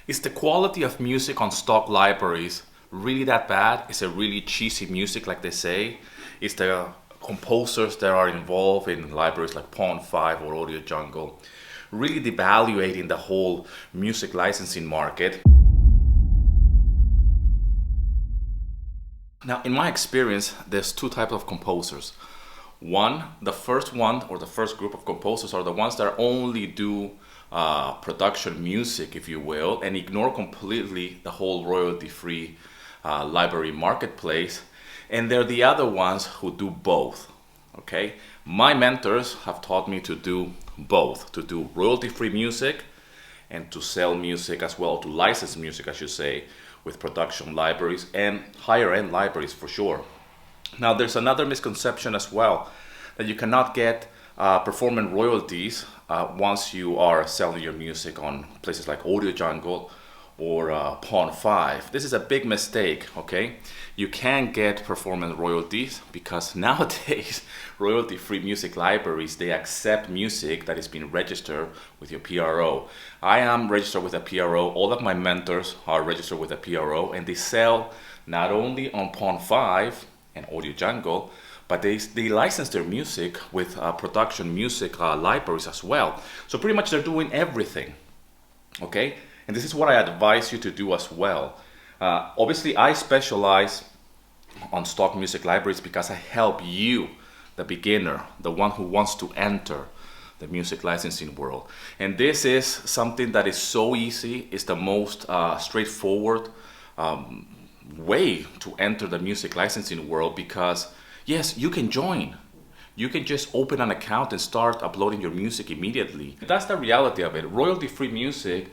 Is the quality of music on stock libraries really that bad? Is it really cheesy music like they say? Is the composers that are involved in libraries like Pond5 or Audio Jungle really devaluating the whole music licensing market? Now, in my experience, there's two types of composers. The first group of composers are the ones that only do production music, if you will, and ignore completely the whole royalty-free library marketplace. And they're the other ones who do both. Okay, my mentors have taught me to do both, to do royalty-free music and to sell music as well, to license music, I should say, with production libraries and higher-end libraries for sure. Now, there's another misconception as well, that you cannot get performance royalties once you are selling your music on places like Audio Jungle or Pond5. This is a big mistake, okay? You can get performance royalties because nowadays royalty-free music libraries, they accept music that is being registered with your PRO. I am registered with a PRO. All of my mentors are registered with a PRO, and they sell not only on Pond5 and Audio Jungle, but they license their music with production music libraries as well. So pretty much they're doing everything, okay? And this is what I advise you to do as well. Obviously, I specialize on stock music libraries because I help you, the beginner, the one who wants to enter the music licensing world. And this is something that is so easy. It's the most straightforward way to enter the music licensing world because, yes, you can join. You can just open an account and start uploading your music immediately. That's the reality of it. Royalty-free music,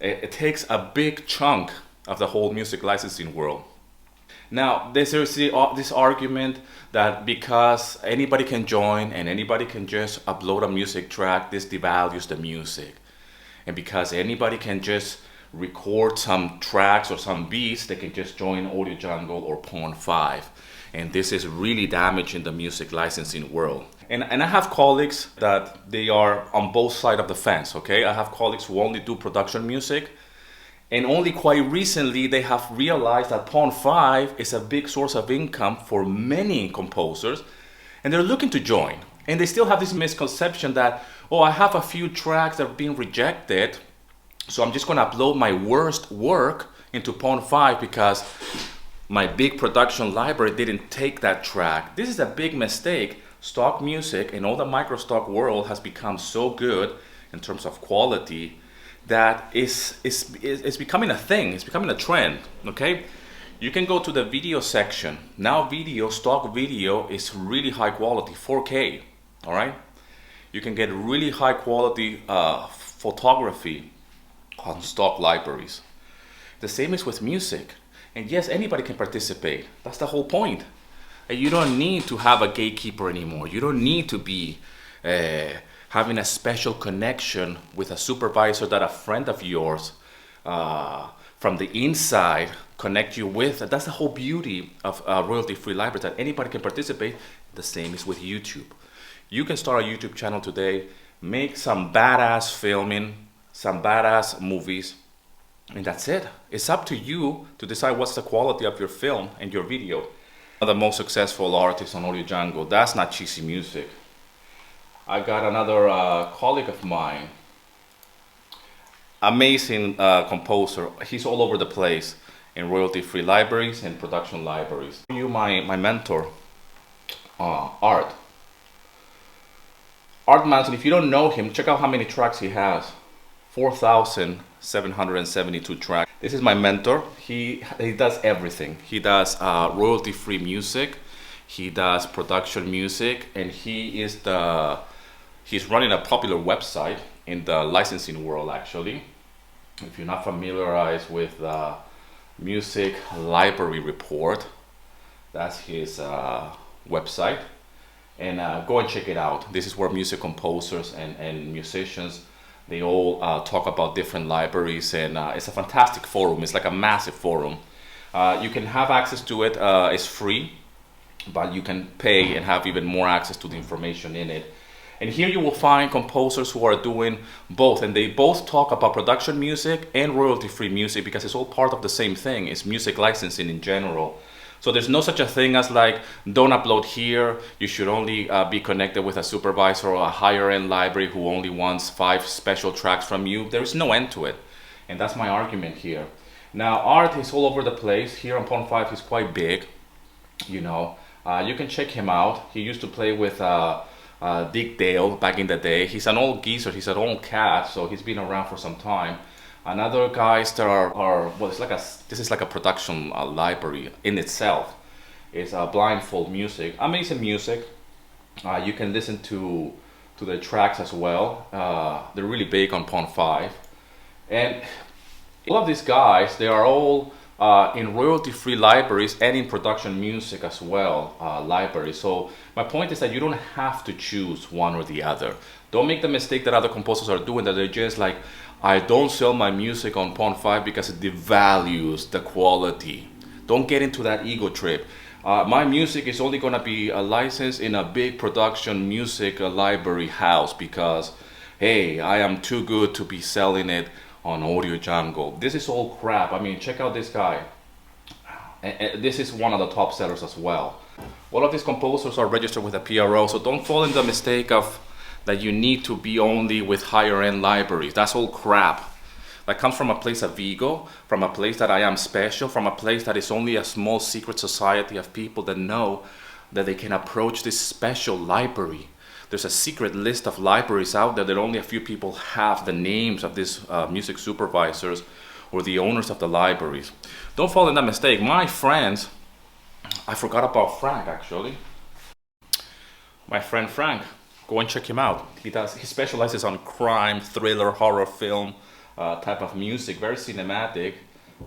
it takes a big chunk of the whole music licensing world. Now, there's this argument that because anybody can join and anybody can just upload a music track, this devalues the music. And because anybody can just record some tracks or some beats, they can just join Audio Jungle or Pond5. And this is really damaging the music licensing world. And I have colleagues that they are on both sides of the fence, okay? I have colleagues who only do production music, and only quite recently they have realized that Pond5 is a big source of income for many composers, and they're looking to join. And they still have this misconception that, oh, I have a few tracks that are being rejected, so I'm just gonna upload my worst work into Pond5 because my big production library didn't take that track. This is a big mistake. Stock music and all the microstock world has become so good in terms of quality that it's becoming a thing. It's becoming a trend, okay? You can go to the video section. Now stock video is really high quality, 4K, all right? You can get really high quality photography on stock libraries. The same is with music. And yes, anybody can participate. That's the whole point. And you don't need to have a gatekeeper anymore. You don't need to be having a special connection with a supervisor that a friend of yours from the inside connect you with. That's the whole beauty of royalty-free libraries, that anybody can participate. The same is with YouTube. You can start a YouTube channel today, make some badass filming, some badass movies, and that's it. It's up to you to decide what's the quality of your film and your video. The most successful artist on Audio Jungle, that's not cheesy music. I got another colleague of mine, amazing composer. He's all over the place in royalty-free libraries and production libraries. My mentor, Art Manson. If you don't know him, check out how many tracks he has. 4,772 tracks. This is my mentor. He does everything. He does royalty-free music. He does production music, and he's running a popular website in the licensing world, actually. If you're not familiarized with Music Library Report, that's his website. And go and check it out. This is where music composers and musicians, they all talk about different libraries, and it's a fantastic forum. It's like a massive forum. You can have access to it. It's free, but you can pay and have even more access to the information in it. And here you will find composers who are doing both, and they both talk about production music and royalty-free music because it's all part of the same thing. It's music licensing in general. So there's no such a thing as like, don't upload here, you should only be connected with a supervisor or a higher end library who only wants 5 special tracks from you. There is no end to it. And that's my argument here. Now, art is all over the place. Here on Pond 5, he's quite big, you know. You can check him out. He used to play with Dick Dale back in the day. He's an old geezer, he's an old cat, so he's been around for some time. Another guys that are well, this is like a production library in itself. It's blindfold music, amazing music. You can listen to the tracks as well. They're really big on Pond 5. And all of these guys, they are all in royalty-free libraries and in production music as well, libraries. So my point is that you don't have to choose one or the other. Don't make the mistake that other composers are doing, that they're just like, I don't sell my music on Pond 5 because it devalues the quality. Don't get into that ego trip. My music is only gonna be licensed in a big production music library house because, hey, I am too good to be selling it on Audio Jungle. This is all crap. I mean, check out this guy. And this is one of the top sellers as well. All of these composers are registered with a PRO, so don't fall in the mistake of that you need to be only with higher end libraries. That's all crap. That comes from a place of ego, from a place that I am special, from a place that is only a small secret society of people that know that they can approach this special library. There's a secret list of libraries out there that only a few people have the names of these music supervisors or the owners of the libraries. Don't fall in that mistake. My friends, I forgot about Frank actually. My friend Frank, go and check him out. He specializes on crime, thriller, horror film type of music, very cinematic.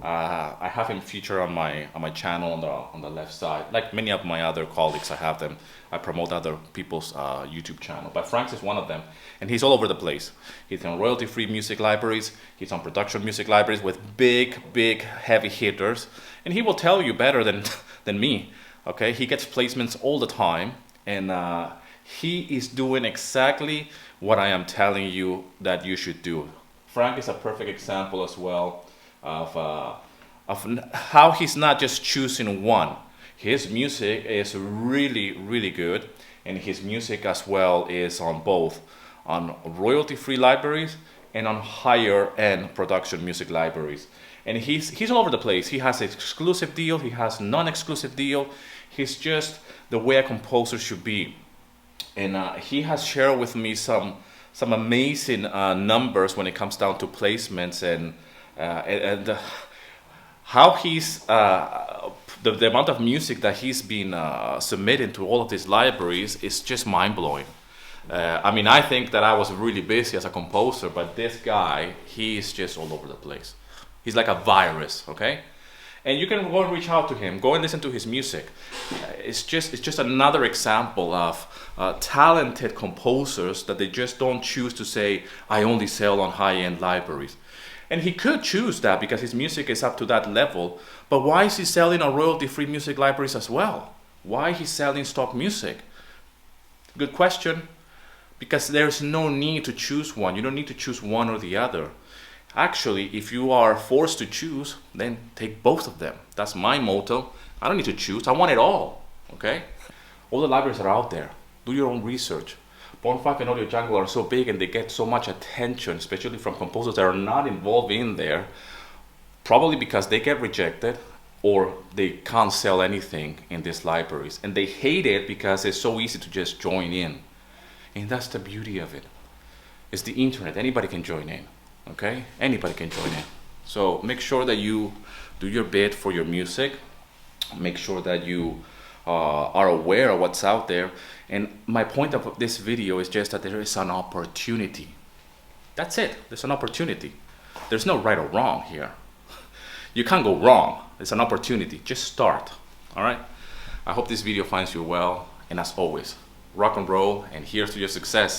I have him featured on my channel on the left side. Like many of my other colleagues, I have them. I promote other people's YouTube channel, but Frank's is one of them, and he's all over the place. He's on royalty-free music libraries. He's on production music libraries with big heavy hitters, and he will tell you better than me. Okay, he gets placements all the time, and he is doing exactly what I am telling you that you should do. Frank is a perfect example as well of how he's not just choosing one. His music is really good, and his music as well is on both on royalty-free libraries and on higher end production music libraries. And he's all over the place. He has exclusive deal, he has non-exclusive deal. He's just the way a composer should be. And he has shared with me some amazing numbers when it comes down to placements and how he's the amount of music that he's been submitting to all of these libraries is just mind-blowing. I mean, I think that I was really busy as a composer, but this guy, he's just all over the place. He's like a virus, okay? And you can go and reach out to him, go and listen to his music. It's just another example of talented composers that they just don't choose to say, I only sell on high-end libraries. And he could choose that because his music is up to that level, but why is he selling on royalty-free music libraries as well? Why is he selling stock music? Good question, because there's no need to choose one. You don't need to choose one or the other. Actually, if you are forced to choose, then take both of them. That's my motto. I don't need to choose, I want it all, okay? All the libraries are out there. Do your own research. Pond 5 and Audio Jungle are so big and they get so much attention, especially from composers that are not involved in there, probably because they get rejected or they can't sell anything in these libraries. And they hate it because it's so easy to just join in. And that's the beauty of it. It's the internet, anybody can join in, okay? Anybody can join in. So make sure that you do your bit for your music. Make sure that you are aware of what's out there. And my point of this video is just that there is an opportunity. That's it, there's an opportunity. There's no right or wrong here. You can't go wrong, it's an opportunity, just start, all right? I hope this video finds you well, and as always, rock and roll, and here's to your success.